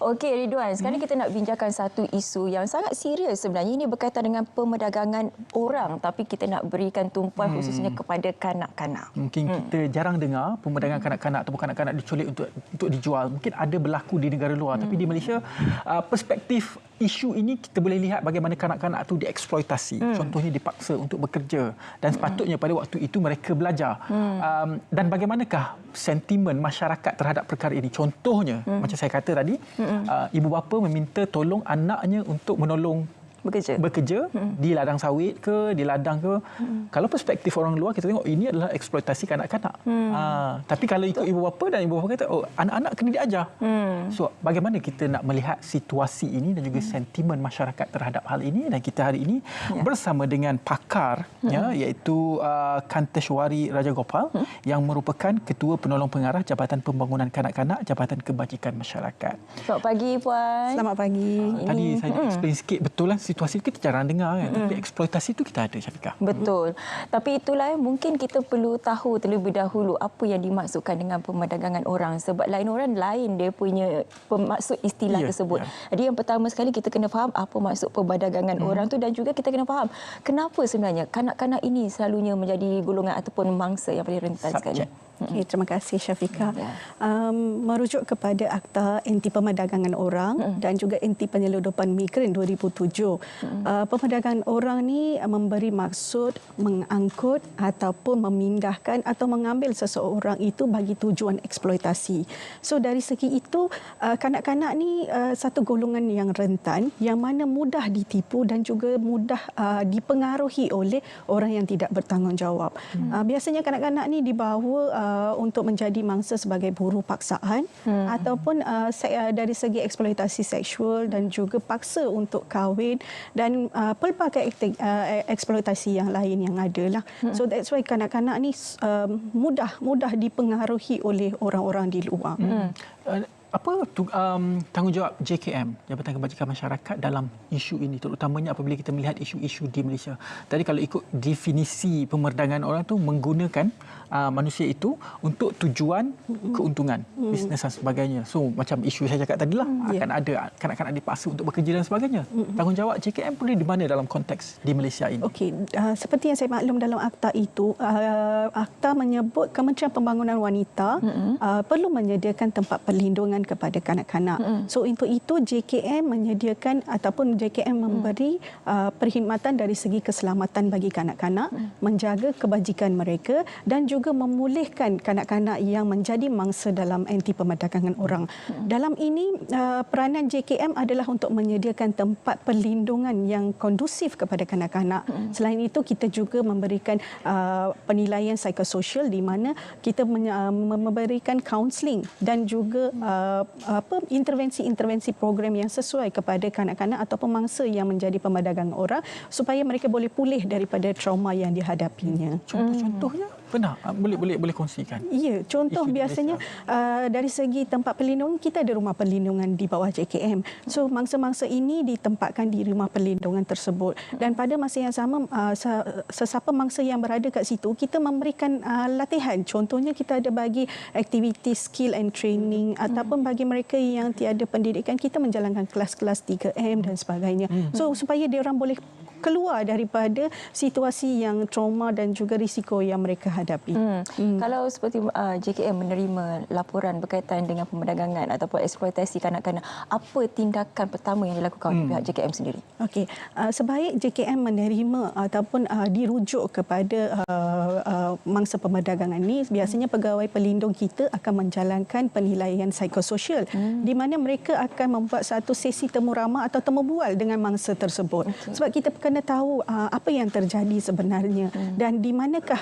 Okey Ridwan, sekarang kita nak bincangkan satu isu yang sangat serius sebenarnya. Ini berkaitan dengan pemerdagangan orang, tapi kita nak berikan tumpuan khususnya kepada kanak-kanak. Mungkin kita jarang dengar pemerdagangan kanak-kanak ataupun kanak-kanak diculik untuk dijual. Mungkin ada berlaku di negara luar, tapi di Malaysia perspektif isu ini kita boleh lihat bagaimana kanak-kanak itu dieksploitasi. Contohnya dipaksa untuk bekerja dan sepatutnya pada waktu itu mereka belajar. Dan bagaimanakah sentimen masyarakat terhadap perkara ini? Contohnya, macam saya kata tadi, ibu bapa meminta tolong anaknya untuk menolong bekerja di ladang sawit ke, di ladang ke. Kalau perspektif orang luar, kita tengok ini adalah eksploitasi kanak-kanak. Tapi kalau ikut ibu bapa, dan ibu bapa kata, oh, anak-anak kena diajar. So, bagaimana kita nak melihat situasi ini dan juga sentimen masyarakat terhadap hal ini? Dan kita hari ini bersama dengan pakar, iaitu Kanteshwari Rajagopal, yang merupakan Ketua Penolong Pengarah Jabatan Pembangunan Kanak-Kanak, Jabatan Kebajikan Masyarakat. Selamat pagi Puan. Selamat pagi. Tadi saya explain sikit, betul lah situasi kita jarang dengar kan, tapi eksploitasi itu kita ada, Syafiqah. Betul. Tapi itulah mungkin kita perlu tahu terlebih dahulu apa yang dimaksudkan dengan pemerdagangan orang, sebab lain orang lain dia punya maksud istilah tersebut. Jadi yang pertama sekali kita kena faham apa maksud perdagangan orang tu, dan juga kita kena faham kenapa sebenarnya kanak-kanak ini selalunya menjadi golongan ataupun mangsa yang paling rentan sekali. Okay, terima kasih Syafiqah. Merujuk kepada Akta Anti Pemerdagangan Orang dan juga Anti Penyeludupan Migran 2007, pemerdagangan orang ni memberi maksud mengangkut ataupun memindahkan atau mengambil seseorang itu bagi tujuan eksploitasi. So dari segi itu, kanak-kanak ni satu golongan yang rentan, yang mana mudah ditipu dan juga mudah dipengaruhi oleh orang yang tidak bertanggungjawab. Biasanya kanak-kanak ni dibawa untuk menjadi mangsa sebagai buruh paksaan ataupun dari segi eksploitasi seksual dan juga paksa untuk kahwin dan pelbagai eksploitasi yang lain yang ada lah. So that's why kanak-kanak ni mudah dipengaruhi oleh orang-orang di luar. Apa tanggungjawab JKM, Jabatan Kebajikan Masyarakat, dalam isu ini, terutamanya apabila kita melihat isu-isu di Malaysia? Tadi kalau ikut definisi pemerdagangan orang tu, menggunakan manusia itu untuk tujuan keuntungan, bisnes dan sebagainya. So macam isu saya cakap tadilah, akan ada kanak-kanak dipaksa untuk bekerja dan sebagainya. Tanggungjawab JKM boleh di mana dalam konteks di Malaysia ini? Okey, seperti yang saya maklum dalam akta itu, akta menyebut Kementerian Pembangunan Wanita perlu menyediakan tempat perlindungan kepada kanak-kanak. So untuk itu JKM menyediakan ataupun JKM memberi perkhidmatan dari segi keselamatan bagi kanak-kanak, menjaga kebajikan mereka dan juga memulihkan kanak-kanak yang menjadi mangsa dalam anti pemerdagangan orang. Dalam ini peranan JKM adalah untuk menyediakan tempat perlindungan yang kondusif kepada kanak-kanak. Selain itu kita juga memberikan penilaian psikososial di mana kita memberikan kaunseling dan juga intervensi-intervensi program yang sesuai kepada kanak-kanak atau pemangsa yang menjadi pemerdagangan orang supaya mereka boleh pulih daripada trauma yang dihadapinya. Contoh-contohnya benar, boleh kongsikan? Ya, contoh biasanya dari segi tempat perlindungan, kita ada rumah perlindungan di bawah JKM. So mangsa-mangsa ini ditempatkan di rumah perlindungan tersebut, dan pada masa yang sama sesiapa mangsa yang berada kat situ kita memberikan latihan. Contohnya kita ada bagi aktiviti skill and training ataupun bagi mereka yang tiada pendidikan, kita menjalankan kelas-kelas 3M dan sebagainya. So supaya dia orang boleh keluar daripada situasi yang trauma dan juga risiko yang mereka hadapi. Kalau seperti JKM menerima laporan berkaitan dengan pemerdagangan ataupun eksploitasi kanak-kanak, apa tindakan pertama yang dilakukan oleh pihak JKM sendiri? Okey, sebaik JKM menerima ataupun dirujuk kepada mangsa pemerdagangan ini, biasanya pegawai pelindung kita akan menjalankan penilaian psikososial di mana mereka akan membuat satu sesi temu ramah atau temu bual dengan mangsa tersebut. Sebab kita kena tahu apa yang terjadi sebenarnya dan di manakah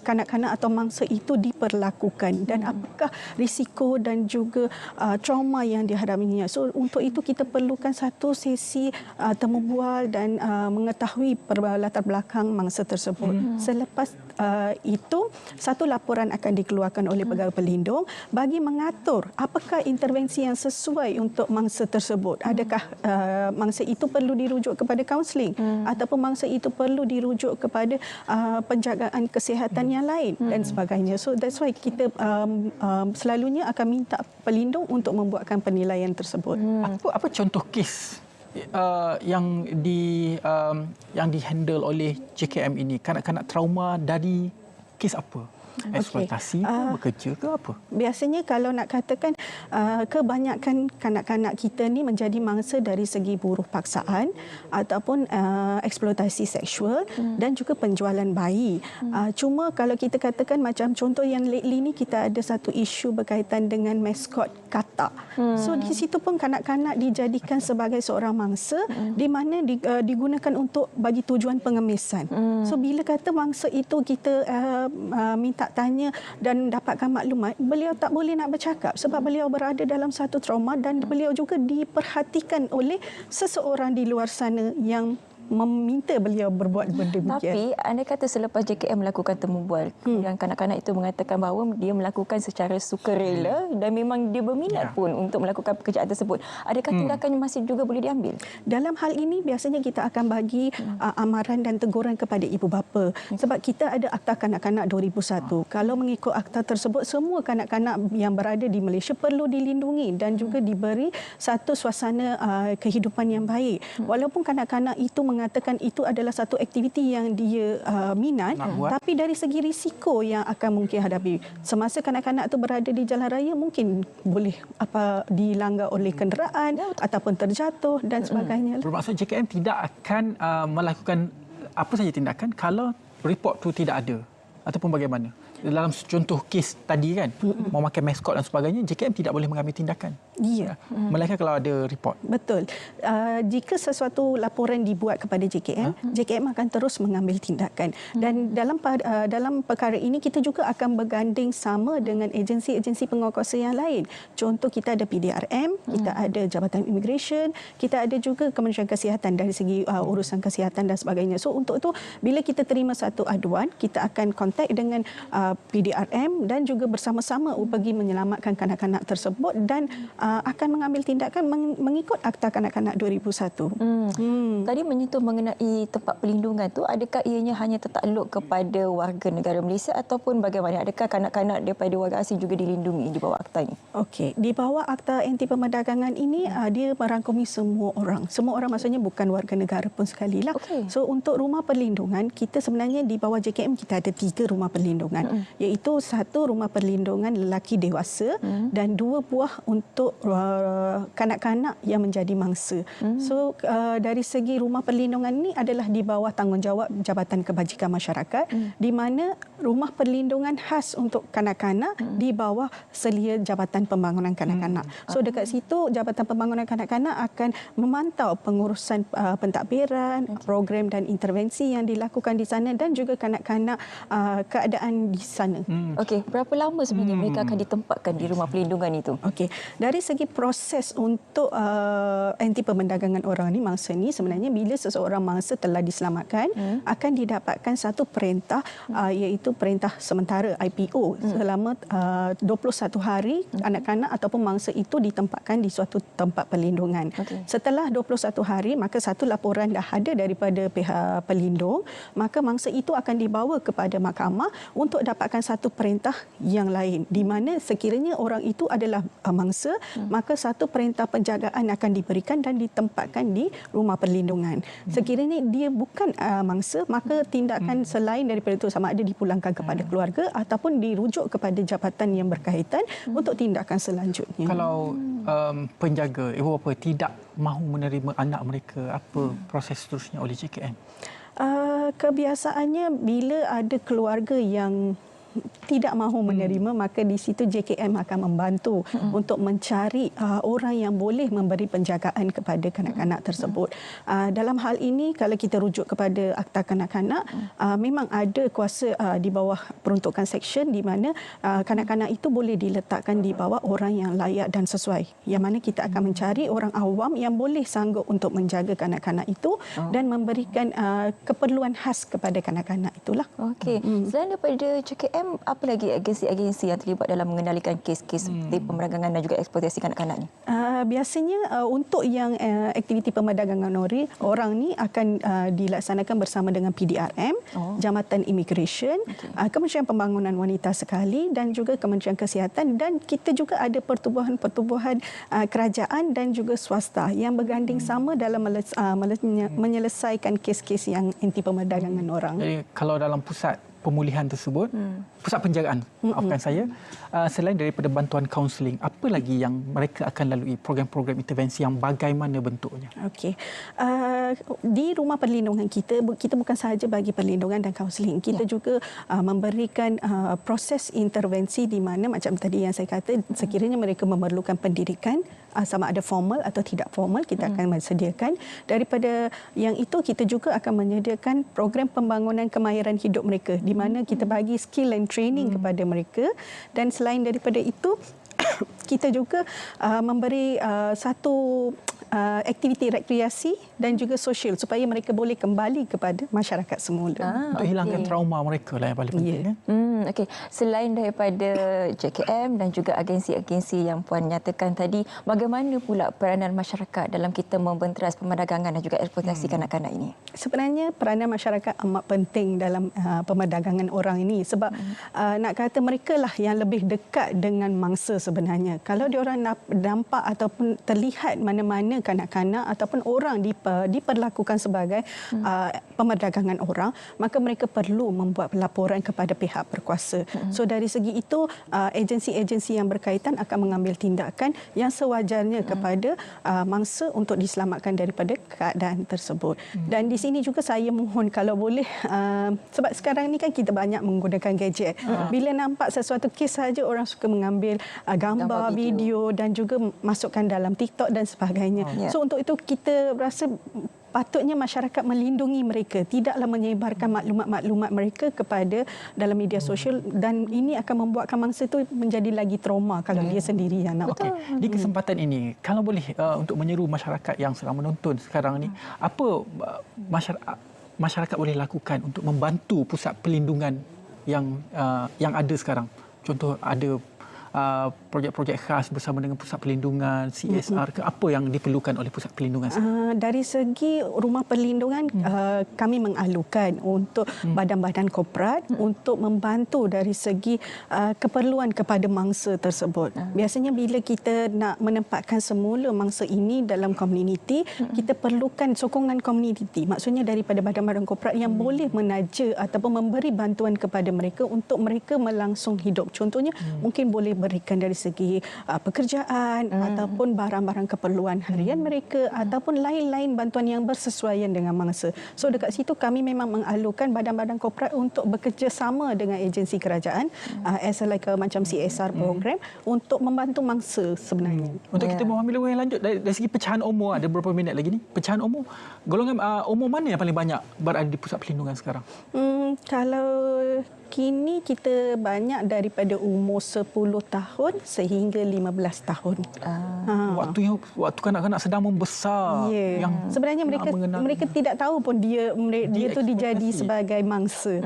kanak-kanak atau mangsa itu diperlakukan dan apakah risiko dan juga trauma yang dihadapinya. So untuk itu kita perlukan satu sesi temu bual dan mengetahui latar belakang mangsa tersebut. Selepas itu satu laporan akan dikeluarkan oleh pegawai pelindung bagi mengatur apakah intervensi yang sesuai untuk mangsa tersebut. Adakah mangsa itu perlu dirujuk kepada kaunseling ataupun mangsa itu perlu dirujuk kepada penjagaan kesihatan yang lain dan sebagainya. So that's why kita selalunya akan minta pelindung untuk membuatkan penilaian tersebut. Apa contoh kes yang dihandle oleh JKM ini, kanak-kanak trauma dari kes apa? Eksploitasi ke, bekerja ke apa? Biasanya kalau nak katakan kebanyakan kanak-kanak kita ni menjadi mangsa dari segi buruh paksaan ataupun eksploitasi seksual dan juga penjualan bayi. Cuma kalau kita katakan macam contoh yang lately ni kita ada satu isu berkaitan dengan maskot katak. So di situ pun kanak-kanak dijadikan sebagai seorang mangsa di mana digunakan untuk bagi tujuan pengemisan. So bila kata mangsa itu kita minta tanya dan dapatkan maklumat, beliau tak boleh nak bercakap sebab beliau berada dalam satu trauma dan beliau juga diperhatikan oleh seseorang di luar sana yang meminta beliau berbuat benda demikian. Tapi anda kata selepas JKM melakukan temu bual, yang kanak-kanak itu mengatakan bahawa dia melakukan secara sukarela dan memang dia berminat pun untuk melakukan pekerjaan tersebut. Adakah tindakan masih juga boleh diambil? Dalam hal ini biasanya kita akan bagi amaran dan teguran kepada ibu bapa sebab kita ada Akta Kanak-kanak 2001. Kalau mengikut akta tersebut, semua kanak-kanak yang berada di Malaysia perlu dilindungi dan juga diberi satu suasana kehidupan yang baik. Walaupun kanak-kanak itu mengatakan itu adalah satu aktiviti yang dia minat, tapi dari segi risiko yang akan mungkin hadapi semasa kanak-kanak itu berada di jalan raya, mungkin boleh dilanggar oleh kenderaan ataupun terjatuh dan sebagainya. Bermaksud JKM tidak akan melakukan apa saja tindakan kalau report tu tidak ada ataupun bagaimana? Dalam contoh kes tadi kan, memakai maskot dan sebagainya, JKM tidak boleh mengambil tindakan. Ya. Melainkan kalau ada report. Betul. Jika sesuatu laporan dibuat kepada JKM, JKM akan terus mengambil tindakan. Dan dalam perkara ini kita juga akan berganding sama dengan agensi-agensi penguatkuasa yang lain. Contoh kita ada PDRM, kita ada Jabatan Immigration, kita ada juga Kementerian Kesihatan dari segi urusan kesihatan dan sebagainya. So untuk itu bila kita terima satu aduan, kita akan kontak dengan PDRM dan juga bersama-sama pergi menyelamatkan kanak-kanak tersebut dan akan mengambil tindakan mengikut Akta Kanak-kanak 2001. Tadi menyentuh mengenai tempat perlindungan tu, adakah ianya hanya tertakluk kepada warga negara Malaysia ataupun bagaimana? Adakah kanak-kanak daripada warga asing juga dilindungi di bawah akta ini? Okey, di bawah Akta Anti Pemerdagangan ini dia merangkumi semua orang. Semua orang maksudnya bukan warga negara pun sekalilah. So untuk rumah perlindungan, kita sebenarnya di bawah JKM kita ada 3 rumah perlindungan. Iaitu 1 rumah perlindungan lelaki dewasa dan 2 buah untuk kanak-kanak yang menjadi mangsa. So dari segi rumah perlindungan ini adalah di bawah tanggungjawab Jabatan Kebajikan Masyarakat, di mana rumah perlindungan khas untuk kanak-kanak di bawah selia Jabatan Pembangunan Kanak-kanak. So dekat situ Jabatan Pembangunan Kanak-kanak akan memantau pengurusan pentadbiran, program dan intervensi yang dilakukan di sana dan juga kanak-kanak keadaan di sana. Okey, berapa lama sebenarnya mereka akan ditempatkan di rumah perlindungan itu? Okey, dari segi proses untuk anti pemerdagangan orang ni, mangsa ni sebenarnya bila seseorang mangsa telah diselamatkan akan didapatkan satu perintah iaitu perintah sementara IPO selama 21 hari anak-anak ataupun mangsa itu ditempatkan di suatu tempat perlindungan. Setelah 21 hari maka satu laporan dah ada daripada pihak pelindung, maka mangsa itu akan dibawa kepada mahkamah untuk dapatkan satu perintah yang lain di mana sekiranya orang itu adalah mangsa, maka satu perintah penjagaan akan diberikan dan ditempatkan di rumah perlindungan. Sekiranya dia bukan mangsa, maka tindakan selain daripada itu sama ada dipulangkan kepada keluarga ataupun dirujuk kepada jabatan yang berkaitan untuk tindakan selanjutnya. Kalau penjaga, ibu bapa tidak mahu menerima anak mereka, apa proses seterusnya oleh JKM? Kebiasaannya bila ada keluarga yang tidak mahu menerima, maka di situ JKM akan membantu untuk mencari orang yang boleh memberi penjagaan kepada kanak-kanak tersebut. Dalam hal ini, kalau kita rujuk kepada Akta Kanak-kanak, memang ada kuasa di bawah peruntukan seksyen di mana kanak-kanak itu boleh diletakkan di bawah orang yang layak dan sesuai. Yang mana kita akan mencari orang awam yang boleh sanggup untuk menjaga kanak-kanak itu dan memberikan keperluan khas kepada kanak-kanak itulah. Okey. Selain daripada JKM, apa lagi agensi-agensi yang terlibat dalam mengendalikan kes-kes seperti pemerdagangan dan juga eksploitasi kanak-kanak ni? Biasanya untuk yang aktiviti pemerdagangan orang ni akan dilaksanakan bersama dengan PDRM, Jambatan Immigration, Kementerian Pembangunan Wanita sekali dan juga Kementerian Kesihatan, dan kita juga ada pertubuhan-pertubuhan kerajaan dan juga swasta yang berganding sama dalam menyelesaikan kes-kes yang anti pemerdagangan orang. Jadi kalau dalam pusat pemulihan tersebut, pusat penjagaan, maafkan saya, selain daripada bantuan kaunseling, apa lagi yang mereka akan lalui, program-program intervensi yang bagaimana bentuknya? Okey. Di rumah perlindungan kita bukan sahaja bagi perlindungan dan kaunseling. Kita juga memberikan proses intervensi di mana macam tadi yang saya kata, sekiranya mereka memerlukan pendidikan, sama ada formal atau tidak formal, kita akan sediakan. Daripada yang itu, kita juga akan menyediakan program pembangunan kemahiran hidup mereka di mana kita bagi skill and training kepada mereka, dan selain daripada itu kita juga memberi satu aktiviti rekreasi dan juga sosial supaya mereka boleh kembali kepada masyarakat semula. Untuk hilangkan trauma mereka lah yang paling penting. Okey. Selain daripada JKM dan juga agensi-agensi yang Puan nyatakan tadi, bagaimana pula peranan masyarakat dalam kita membenteras pemerdagangan dan juga eksploitasi kanak-kanak ini? Sebenarnya peranan masyarakat amat penting dalam pemerdagangan orang ini sebab nak kata mereka lah yang lebih dekat dengan mangsa sebenarnya. Kalau diorang nampak ataupun terlihat mana-mana kanak-kanak ataupun orang diperlakukan sebagai pemerdagangan orang, maka mereka perlu membuat laporan kepada pihak berkuasa. So dari segi itu, agensi-agensi yang berkaitan akan mengambil tindakan yang sewajarnya kepada mangsa untuk diselamatkan daripada keadaan tersebut. Dan di sini juga saya mohon kalau boleh, sebab sekarang ni kan kita banyak menggunakan gadget. Bila nampak sesuatu kes saja, orang suka mengambil gambar, video dan juga masukkan dalam TikTok dan sebagainya. So untuk itu kita rasa patutnya masyarakat melindungi mereka, tidaklah menyebarkan maklumat-maklumat mereka kepada dalam media sosial, dan ini akan membuatkan mangsa itu menjadi lagi trauma kalau dia sendiri yang nak. Di kesempatan ini, kalau boleh untuk menyeru masyarakat yang sedang menonton sekarang ni, apa masyarakat boleh lakukan untuk membantu pusat perlindungan yang ada sekarang? Contoh ada projek-projek khas bersama dengan pusat perlindungan, CSR ke, apa yang diperlukan oleh pusat perlindungan? Dari segi rumah perlindungan, kami mengalukan untuk badan-badan korporat untuk membantu dari segi keperluan kepada mangsa tersebut. Biasanya bila kita nak menempatkan semula mangsa ini dalam komuniti, kita perlukan sokongan komuniti. Maksudnya daripada badan-badan korporat yang boleh menaja ataupun memberi bantuan kepada mereka untuk mereka melangsung hidup. Contohnya mungkin boleh berikan dari segi pekerjaan ataupun barang-barang keperluan harian mereka ataupun lain-lain bantuan yang bersesuaian dengan mangsa. So dekat situ kami memang mengalukan badan-badan korporat untuk bekerjasama dengan agensi kerajaan as like macam CSR program untuk membantu mangsa sebenarnya. Untuk kita mengambil yang lanjut dari segi pecahan umur, ada beberapa minit lagi ni. Pecahan umur, golongan umur mana yang paling banyak berada di pusat perlindungan sekarang? Kalau kini kita banyak daripada umur 10 tahun sehingga 15 tahun. Waktu kanak-kanak sedang membesar. Yang sebenarnya mereka tidak tahu pun dia tu dijadi sebagai mangsa.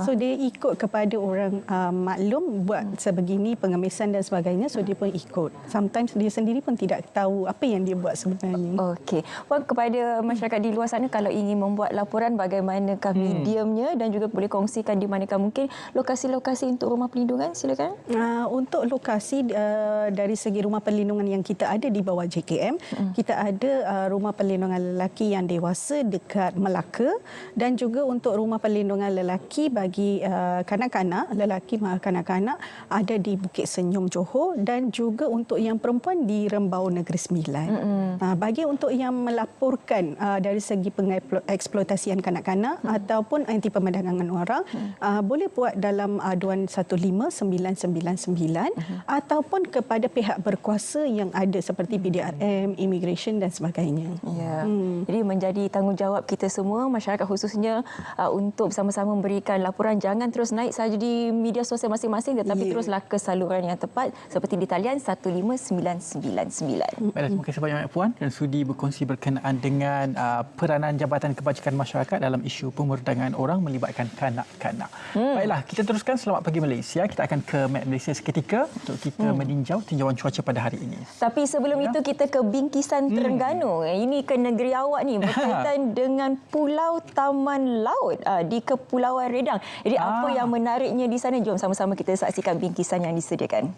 So dia ikut kepada orang maklum buat sebegini pengemisan dan sebagainya, so dia pun ikut. Sometimes dia sendiri pun tidak tahu apa yang dia buat sebenarnya. Okey. Puan, kepada masyarakat di luar sana kalau ingin membuat laporan, bagaimanakah mediumnya dan juga boleh kongsikan di manakah mungkin lokasi-lokasi untuk rumah perlindungan? Silakan. Untuk lokasi eksploitasi dari segi rumah perlindungan yang kita ada di bawah JKM. Kita ada rumah perlindungan lelaki yang dewasa dekat Melaka dan juga untuk rumah perlindungan lelaki bagi kanak-kanak, lelaki kanak-kanak ada di Bukit Senyum Johor dan juga untuk yang perempuan di Rembau Negeri Sembilan. Bagi untuk yang melaporkan dari segi pengeksploitasian kanak-kanak ataupun anti perdagangan orang, boleh buat dalam aduan 15999 ataupun kepada pihak berkuasa yang ada seperti PDRM, Immigration dan sebagainya. Ya. Jadi menjadi tanggungjawab kita semua, masyarakat khususnya, untuk bersama-sama memberikan laporan. Jangan terus naik saja di media sosial masing-masing, tetapi teruslah ke saluran yang tepat seperti di talian 15999. Baiklah, terima kasih banyak Puan dan sudi berkongsi berkenaan dengan peranan Jabatan Kebajikan Masyarakat dalam isu pemerdagangan orang melibatkan kanak-kanak. Baiklah, kita teruskan. Selamat pagi Malaysia. Kita akan ke Map Malaysia seketika untuk kita meninjau tinjauan cuaca pada hari ini. Tapi sebelum itu kita ke bingkisan Terengganu. Ini ke negeri awak ni berkaitan dengan Pulau Taman Laut di Kepulauan Redang. Jadi apa yang menariknya di sana? Jom sama-sama kita saksikan bingkisan yang disediakan.